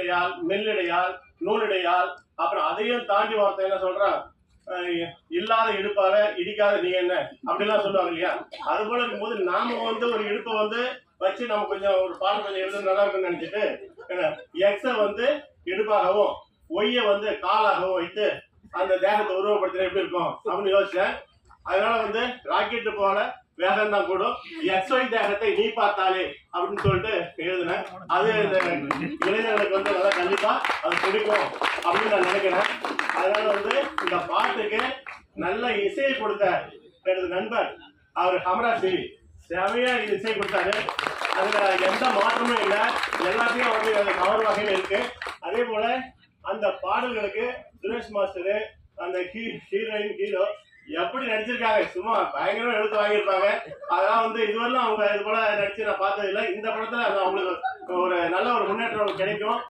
சில்லிடையால், மெல்லிடையால், நூலிடையால், அப்புறம் அதையும் தாண்டி ஒருத்தன் என்ன சொல்றான், இல்லாத இடுப்பால இடிக்காத நீ என்ன அப்படிலாம் சொல்லுவாங்க இல்லையா? அது போல இருக்கும்போது நாம வந்து ஒரு இடுப்பை வந்து வச்சு நம்ம கொஞ்சம் ஒரு பாடம் கொஞ்சம் எழுத நல்லா இருக்குன்னு நினைச்சிட்டு எக்ஸ வந்து இடுப்பாகவும் ஒய்ய வந்து காலாகவும் வைத்து அந்த தேகத்தை உருவப்படுத்தின எப்படி இருக்கும் அப்படின்னு யோசிச்சேன். அதனால வந்து ராக்கெட்டு போல வேகம் தான் கூடும், எக்ஸ்ஒய் தேகத்தை நீ பார்த்தாலே அப்படின்னு சொல்லிட்டு எழுதினேன். அது இந்த இளைஞர்களுக்கு வந்து நல்லா கண்டிப்பா அது பிடிக்கும் அப்படின்னு நான் நினைக்கிறேன். அதனால வந்து இந்த பாட்டுக்கு நல்ல இசையை கொடுத்த எனது நண்பர் அவர் ஹம்ரா சிவி செமையா இசை கொடுத்தாரு. அதுல எந்த மாற்றமும் இல்லை, எல்லாத்தையும் வந்து கவர் வகையில் இருக்கு. அதே போல அந்த பாடல்களுக்கு சுரேஷ் மாஸ்டரு அந்த ஹீரோயின் ஹீரோ எப்படி நடிச்சிருக்காங்க, சும்மா பயங்கரமா எழுத்து வாங்கியிருப்பாங்க. அதெல்லாம் வந்து இதுவரையும் அவங்க இது போல நடிச்சு நான் பார்த்தது இல்லை. இந்த படத்துல அவங்களுக்கு ஒரு நல்ல ஒரு முன்னேற்றம் கிடைக்கும்.